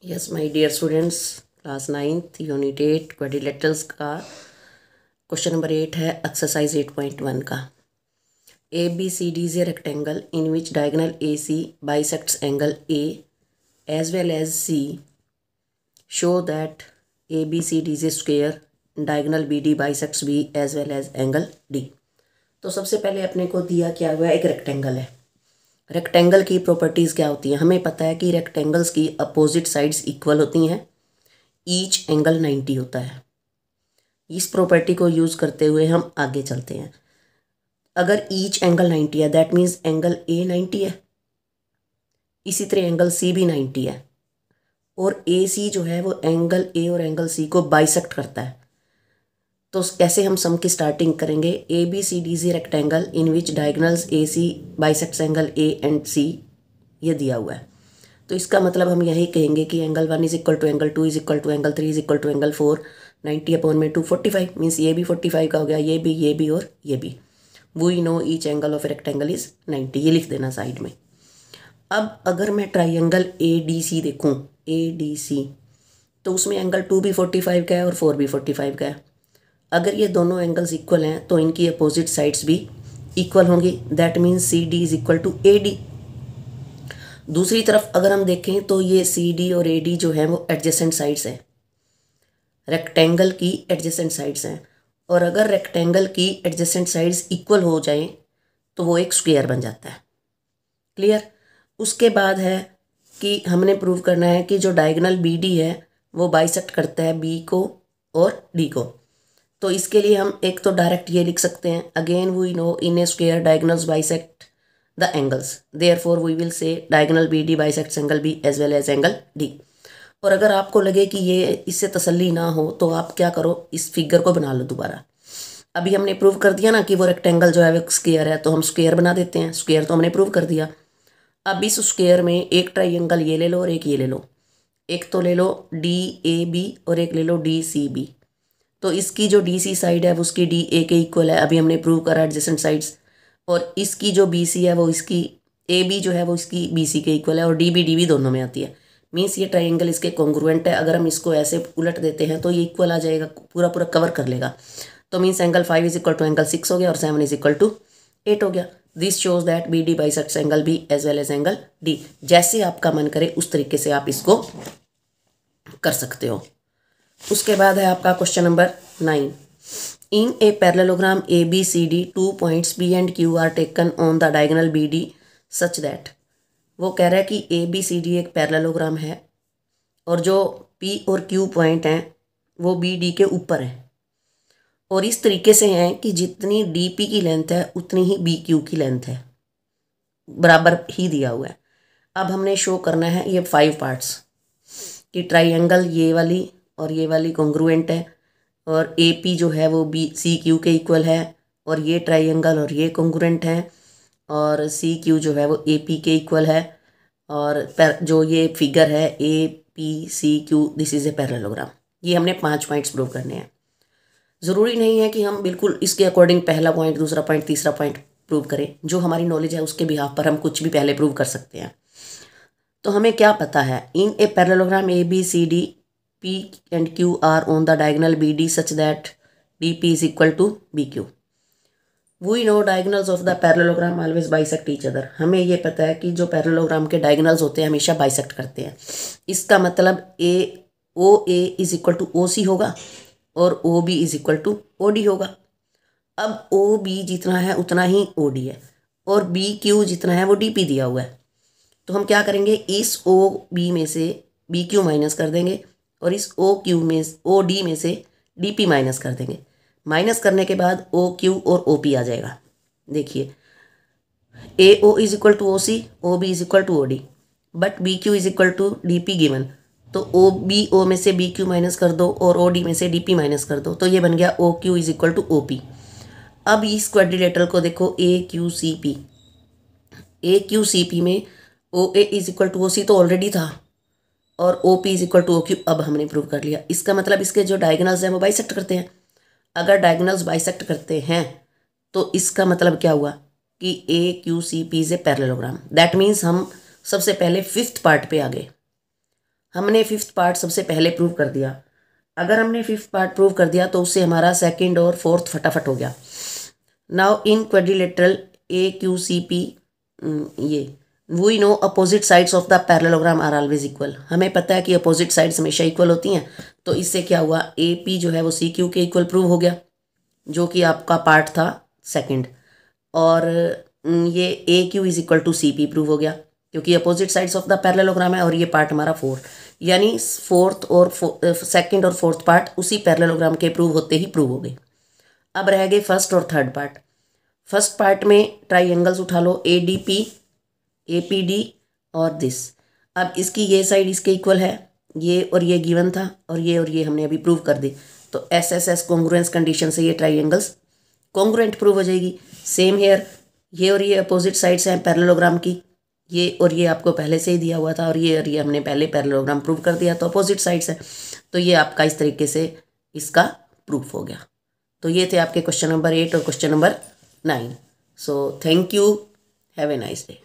Yes my dear students, class 9th unit 8 quadrilaterals का question number 8 है exercise 8.1 का। A B C D is a rectangle in which diagonal A C bisects angle A as well as C. Show that A B C D is a square diagonal B D bisects B as well as angle D. तो सबसे पहले अपने को दिया क्या हुआ है, एक रेक्टेंगल है। रेक्टेंगल की प्रॉपर्टीज़ क्या होती हैं, हमें पता है कि रेक्टेंगल्स की अपोजिट साइड्स इक्वल होती हैं, ईच एंगल 90 होता है। इस प्रॉपर्टी को यूज़ करते हुए हम आगे चलते हैं। अगर ईच एंगल 90 है दैट मीन्स एंगल ए 90 है, इसी तरह एंगल सी भी 90 है, और ए सी जो है वो एंगल ए और एंगल सी को बाइसेक्ट करता है। तो कैसे हम सम की स्टार्टिंग करेंगे, A B C D is rectangle in which diagonals A C bisects angle A and C, ये दिया हुआ है। तो इसका मतलब हम यही कहेंगे कि angle 1 is equal to angle 2 is equal to angle 3 is equal to angle 4, 90/2 45 means ये भी 45 का हो गया, ये भी और ये भी। We know each angle of rectangle is 90, ये लिख देना साइड में। अब अगर मैं ट्राइंगल ए डी सी देखूँ, ए डी सी, तो उसमें एंगल 2 भी 45 का है और 4 भी 45 का है। अगर ये दोनों एंगल्स इक्वल हैं तो इनकी अपोजिट साइड्स भी इक्वल होंगी, that means C D is equal to A D. दूसरी तरफ अगर हम देखें तो ये सी डी और ए डी जो है वो एडजेसेंट साइड्स हैं, रेक्टेंगल की एडजेसेंट साइड्स हैं। और अगर रेक्टेंगल की एडजेसेंट साइड्स इक्वल हो जाएं तो वो एक स्क्वायर बन जाता है। क्लियर। उसके बाद है कि हमने प्रूव करना है कि जो डायगोनल बी डी है वो बाइसेक्ट करता है बी को और डी को। तो इसके लिए हम एक तो डायरेक्ट ये लिख सकते हैं, again we know in a square diagonals bisect the angles, therefore we will say diagonal B D bisects angle B as well as angle D. और अगर आपको लगे कि ये इससे तसल्ली ना हो तो आप क्या करो, इस फिगर को बना लो दोबारा। अभी हमने प्रूव कर दिया ना कि वो रेक्टेंगल जो है वो स्क्वायर है, तो हम स्क्वायर बना देते हैं। स्क्वायर तो हमने प्रूव कर दिया। अब इस स्क्वायर में एक ट्राइंगल ये ले लो और एक ये ले लो, एक तो ले लो डी ए बी और एक ले लो डी सी बी। तो इसकी जो डी सी साइड है वो उसकी डी ए के इक्वल है, अभी हमने प्रूव करा एडजेसेंट साइड्स। और इसकी जो बी सी है वो इसकी ए बी जो है वो इसकी बी सी के इक्वल है, और डी बी दोनों में आती है। मीन्स ये ट्राइंगल इसके कॉन्ग्रुएंट है। अगर हम इसको ऐसे उलट देते हैं तो ये इक्वल आ जाएगा, पूरा पूरा कवर कर लेगा। तो means angle 5 is equal to angle 6 हो गया और 7 इज इक्वल टू 8 हो गया। This shows that B D bisects angle B as well as angle D. जैसे आपका मन करे उस तरीके से आप इसको कर सकते हो। उसके बाद है आपका question number 9। In a parallelogram A B C D 2 points B and Q are taken on the diagonal B D such that. वो कह रहा है कि ए बी सी डी एक पैरेललोग्राम है और जो पी और क्यू पॉइंट हैं वो बी डी के ऊपर हैं, और इस तरीके से हैं कि जितनी डी पी की लेंथ है उतनी ही बी क्यू की लेंथ है, बराबर ही दिया हुआ है। अब हमने शो करना है ये 5 पार्ट्स कि ट्राइंगल ये वाली और ये वाली कॉन्ग्रुएंट है, और ए पी जो है वो बी सी क्यू के इक्वल है, और ये ट्राइंगल और ये कॉन्ग्रुएंट है, और सी क्यू जो है वो ए पी के इक्वल है। और जो ये फिगर है A P C Q, this is a parallelogram. ये हमने 5 पॉइंट्स प्रूव करने हैं। ज़रूरी नहीं है कि हम बिल्कुल इसके अकॉर्डिंग पहला पॉइंट, दूसरा पॉइंट, तीसरा पॉइंट प्रूव करें। जो हमारी नॉलेज है उसके बिहाफ पर हम कुछ भी पहले प्रूव कर सकते हैं। तो हमें क्या पता है, in a parallelogram A B C D P and Q are on the diagonal BD such that DP is equal to BQ. We know diagonals of the parallelogram always bisect each other. हमें ये पता है कि जो parallelogram के diagonals होते हैं हमेशा बाइसेक्ट करते हैं। इसका मतलब OA is equal to OC होगा और OB is equal to OD होगा। अब OB जितना है उतना ही OD है, और BQ जितना है वो DP दिया हुआ है। तो हम क्या करेंगे, इस OB में से BQ माइनस कर देंगे और इस OD में से DP माइनस कर देंगे। माइनस करने के बाद OQ और OP आ जाएगा। देखिए AO is equal to OC, OB is equal to OD, but BQ is equal to DP given. तो OBO में से BQ माइनस कर दो और OD में से DP माइनस कर दो, तो ये बन गया OQ is equal to OP। अब इस क्वाड्रिलेटरल को देखो AQCP, AQCP में OA is equal to OC तो ऑलरेडी था, और OP is equal to OQ अब हमने प्रूव कर लिया। इसका मतलब इसके जो डायगोनल्स हैं वो बाइसेक्ट करते हैं। अगर डायगोनल्स बाइसेक्ट करते हैं तो इसका मतलब क्या हुआ कि AQCP is a parallelogram. That means हम सबसे पहले 5th पार्ट पे आ गए। हमने फिफ्थ पार्ट सबसे पहले प्रूव कर दिया। अगर हमने फिफ्थ पार्ट प्रूव कर दिया तो उससे हमारा सेकंड और फोर्थ फटाफट हो गया। Now in quadrilateral A Q C P, ये we know opposite sides of the parallelogram are always equal. हमें पता है कि अपोजिट साइड्स हमेशा इक्वल होती हैं। तो इससे क्या हुआ, ए पी जो है वो सी क्यू के इक्वल प्रूव हो गया, जो कि आपका पार्ट था सेकंड। और ये A Q is equal to C P prove हो गया, क्योंकि opposite sides of the parallelogram है। और ये पार्ट हमारा फोर्थ, यानी फोर्थ और सेकंड और फोर्थ पार्ट उसी पैरेललोग्राम के प्रूव होते ही प्रूव हो गए। अब रह गए फर्स्ट और थर्ड पार्ट। फर्स्ट पार्ट में ट्राइंगल्स उठा लो, A D P, A P D और दिस। अब इसकी ये साइड इसके इक्वल है, ये और ये गिवन था, और ये हमने अभी प्रूव कर दी। तो S S S congruence condition से ये ट्राइंगल्स कॉन्ग्रुएंट प्रूव हो जाएगी। सेम हेयर, ये और ये अपोजिट साइड्स हैं पैरेललोग्राम की, ये और ये आपको पहले से ही दिया हुआ था, और ये हमने पहले पैरेललोग्राम प्रूव कर दिया, तो अपोजिट साइड्स है। तो ये आपका इस तरीके से इसका प्रूफ हो गया। तो ये थे आपके क्वेश्चन नंबर 8 और question number 9। So thank you, have a nice day.